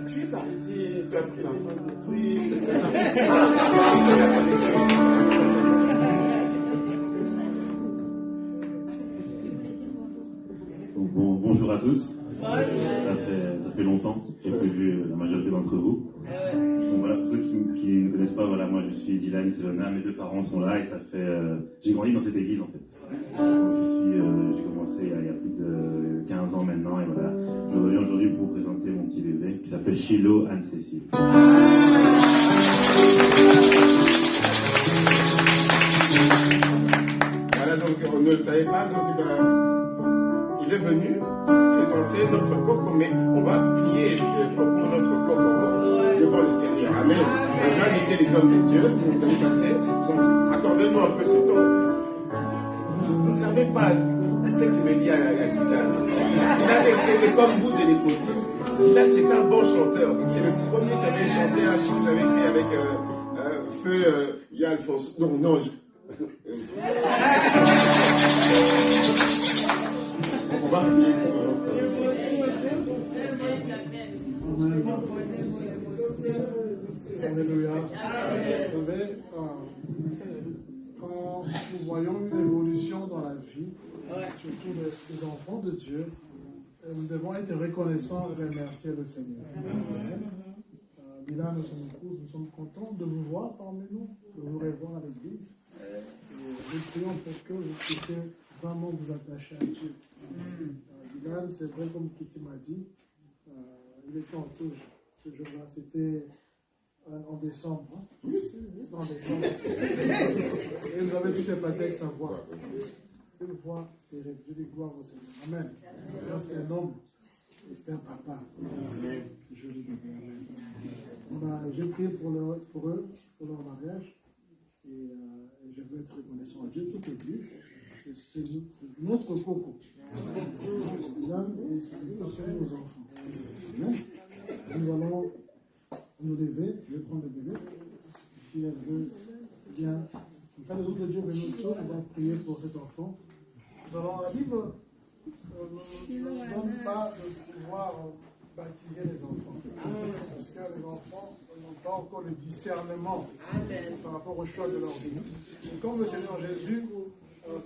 Tu es parti, tu as pris l'enfant de truc. Bonjour à tous. Ça fait longtemps que j'ai pas vu la majorité d'entre vous. Donc voilà, pour ceux qui ne connaissent pas, voilà, moi je suis Dylan Selona, mes deux parents sont là et ça fait. J'ai grandi dans cette église en fait. Donc j'ai commencé il y a plus de 15 ans maintenant et voilà. Je reviens aujourd'hui pour vous présenter mon petit bébé qui s'appelle Shiloh Anne-Cécile. Voilà, donc on ne le savait pas, donc il est venu présenter notre coco, mais on va prier pour notre coco devant le Seigneur. Amen. On va inviter les hommes de Dieu qui nous ont passé. Donc, accordez-nous un peu ce temps. Vous ne savez pas ce qu'il me dit à Dylan. Dylan était comme vous de l'écouter. Dylan, c'est un bon chanteur. C'est le premier qui avait chanté un chant que j'avais fait avec Feu Alphonse. Non, on va prier pour Alléluia. Vous savez, quand nous voyons une évolution dans la vie, surtout des enfants de Dieu, nous devons être reconnaissants et remercier le Seigneur. Dylan, nous sommes contents de vous voir parmi nous, de vous revoir à l'église. Nous prions pour que vous puissiez vraiment vous attacher à Dieu. Dylan, c'est vrai comme Kitty m'a dit, il était en touche ce jour-là, c'était en décembre. Hein? Oui, c'était en décembre. Et vous avez tous épaté avec sa voix. C'est une voix terrible. Je dis gloire au Seigneur. Amen. C'était un homme. C'était un papa. Joli bébé. J'ai prié pour eux, pour leur mariage. Et je veux être reconnaissant à Dieu, toute l'église. C'est notre coco. Dylan et ce sont nos enfants. Amen. Nous allons nous lever. Je vais prendre le bébé. Si elle veut bien. Comme ça, les autres de Dieu viennent nous on va prier pour cet enfant. Nous allons la Bible ne nous donne pas de pouvoir baptiser les enfants. Parce que les enfants n'ont pas encore le discernement par rapport au choix de leur vie. Et comme le Seigneur Jésus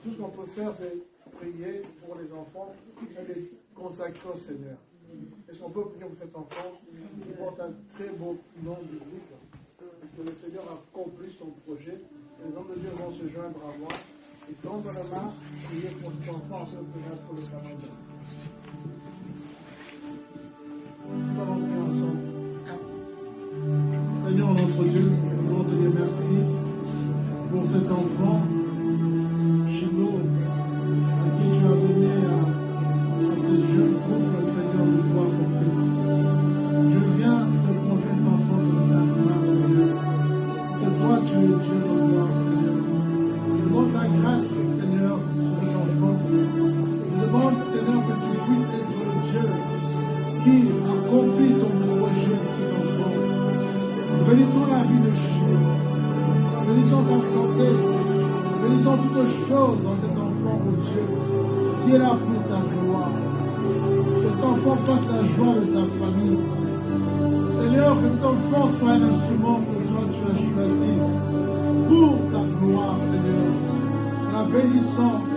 tout ce qu'on peut faire, c'est prier pour les enfants et les consacrer au Seigneur. Est-ce qu'on peut prier pour cet enfant qui porte un très beau nom biblique et que le Seigneur accomplisse son projet? Les hommes de Dieu vont se joindre à moi et dans la main, prier pour cet enfant afin de prier pour le Canada. Nous allons prier ensemble. Seigneur notre Dieu, nous voulons te dire merci pour cet enfant chez nous à qui tu as donné à ce jeune couple, Seigneur, de pouvoir porter. Je viens te confier cet enfant de ta main, Seigneur. Que toi tu es Dieu de gloire, Seigneur. Je demande ta grâce, Seigneur, sur cet enfant. Je demande, Seigneur, que tu puisses être le Dieu qui accomplit ton projet de cet enfant. Bénissons la vie de Chino. Bénissons sa santé. Bénissons toutes choses dans cet enfant, oh Dieu, qui est là pour ta gloire. Que cet enfant fasse la joie de sa famille. Seigneur, que cet enfant soit un instrument que toi tu as choisi pour ta gloire, Seigneur. La bénissance.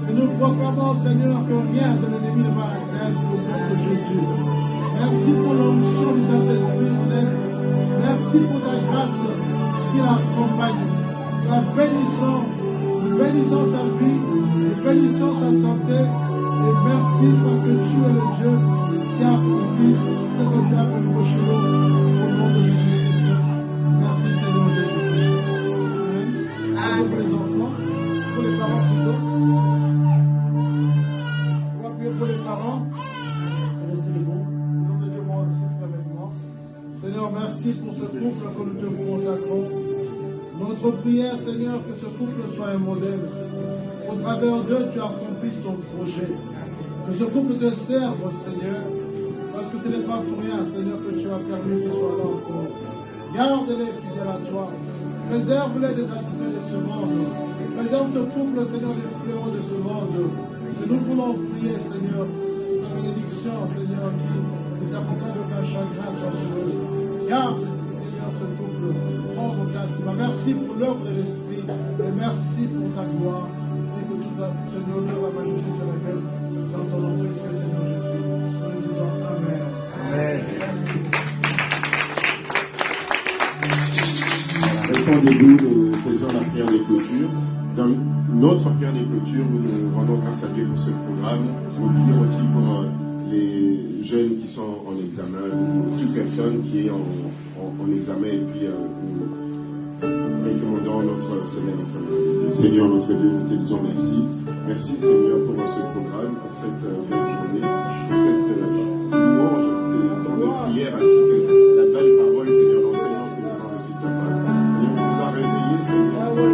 Et nous proclamons, Seigneur, que rien de l'ennemi ne va atteindre au nom de Jésus. Merci pour l'onction du Saint-Esprit, honnête. Merci pour ta grâce qui l'accompagne. La bénissons sa vie, bénissons sa santé. Et merci parce que tu es le Dieu qui a accompli ce que tu as fait pour chez nous. Au nom de Jésus. Merci Seigneur Jésus. Amen. Pour les enfants, pour les parents plutôt. On va prier pour les parents. Restez debout. Au nom de Dieu, moi aussi, tout avec moi. Seigneur, merci pour ce couple que nous te consacrons. Notre prière, Seigneur, que ce couple soit un modèle. Au travers d'eux, tu accomplisses ton projet. Que ce couple te serve, Seigneur, parce que ce n'est pas pour rien, Seigneur, que tu as permis qu'ils soient là encore. Garde-les fidèles à toi. Préserve-les des attraits de ce monde. Préserve ce couple, Seigneur, des fléaux de ce monde. Et nous voulons prier, Seigneur, ta bénédiction, Seigneur, qui les accompagne de ta chagrin, soit sur eux. Garde, Seigneur, ce couple. Prends ta gloire. Merci pour l'œuvre de l'Esprit. Et merci pour ta gloire. Et que tout Seigneur, la majesté de laquelle dans ton nom, Seigneur Jésus. Nous disons Amen. Amen. Restons debout, nous faisons la prière des clôtures. Dans notre prière des clôtures, nous rendons grâce à Dieu pour ce programme. Nous prions aussi pour les jeunes qui sont en examen, ou toute personne qui est en examen, et puis nous recommandons notre semaine entre nous. Seigneur, notre Dieu, nous te disons merci. Merci Seigneur pour ce programme, pour cette belle journée, pour cette louange, dans nos prières, ainsi que la belle parole, Seigneur, l'enseignement que nous avons reçu de ta part. Seigneur, tu nous as réveillés, Seigneur, dans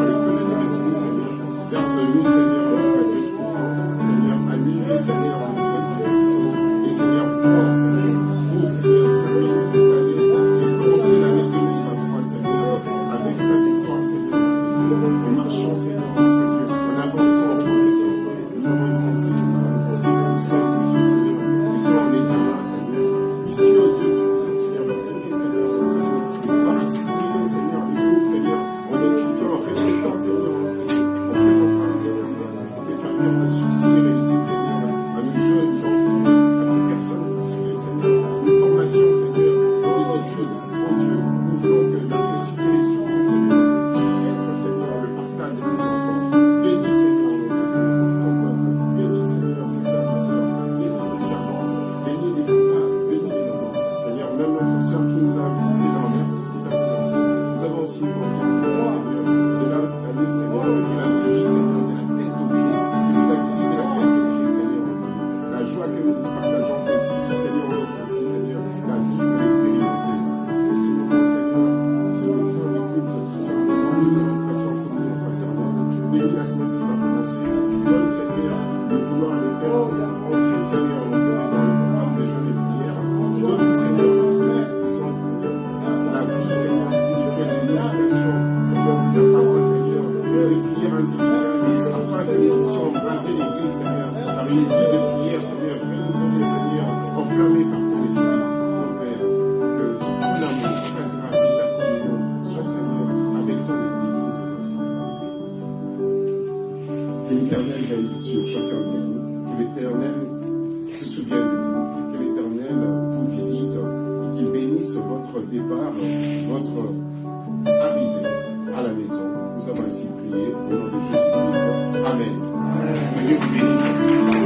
les feux de ton esprit, Seigneur. Garde-nous, Seigneur, notre Dieu puissant. Seigneur, anime, Seigneur, notre guérison. Et Seigneur, prends, Seigneur, pour Seigneur, terminer cette année, et commencer l'année 2023, Seigneur, avec ta victoire, Seigneur. En marchant, Seigneur, notre Dieu, en avançant, en progressant. Nous avons une pensée, que nous sommes Seigneur, nous sommes en examen, Seigneur. Puisses-tu, oh Dieu, tu puisses, Seigneur, notre Dieu, Seigneur, participer, Seigneur, du coup, Seigneur, en étudiant, en répétant, Seigneur, en présentant les examens, pour que tu accordes le succès et réussite, Seigneur, à nos jeunes gens, Seigneur, à nos personnes qui suivent, Seigneur, une formation, Seigneur, des études, oh Dieu, nous voulons que la réussite et les succès, Seigneur, puissent être, Seigneur, le partage de tes enfants. Bénis, Seigneur, notre Dieu, ton peuple. Bénis, Seigneur, tes serviteurs. Bénis tes servantes. Bénis les papas. Bénis les mamans. Seigneur, même notre soeur qui nous a visités dans l'air, c'est pas nous. Nous avons aussi une pensée pour toi, Seigneur, de la année, Seigneur, que tu la visites, Seigneur, de la tête aux pieds. Que tu la visites de la tête aux pieds, Seigneur, notre Dieu. La joie que nous partageons avec lui, Seigneur, notre aussi, Seigneur, la vie que nous expérimentons. Que ce moment, Seigneur, sur le fond du culte, sur un moment de démocratie pour nous, fraternels. Bénis la semaine qui va commencer. Donne, Seigneur, de vouloir le faire entrer, Seigneur, dans le programme des jeunes et prières. Donne-nous, Seigneur, notre puissance, Seigneur. La vie, Seigneur, spirituelle, l'éducation, Seigneur, la parole, Seigneur, les prières individuelles, afin que nous puissions embrasser l'Église, Seigneur, par une vie de prière, Seigneur, renouvelée, Seigneur, enflammée par ton esprit, mon Père. Que tout l'amour, ta grâce et ta communion soient, Seigneur, avec ton Église. l'Éternel veille sur chacun de vous, que l'Éternel se souvienne de vous, que l'Éternel vous visite, et qu'il bénisse votre départ, votre arrivée à la maison. Nous avons ainsi prié au nom de Jésus-Christ. Amen. Que Dieu vous bénisse.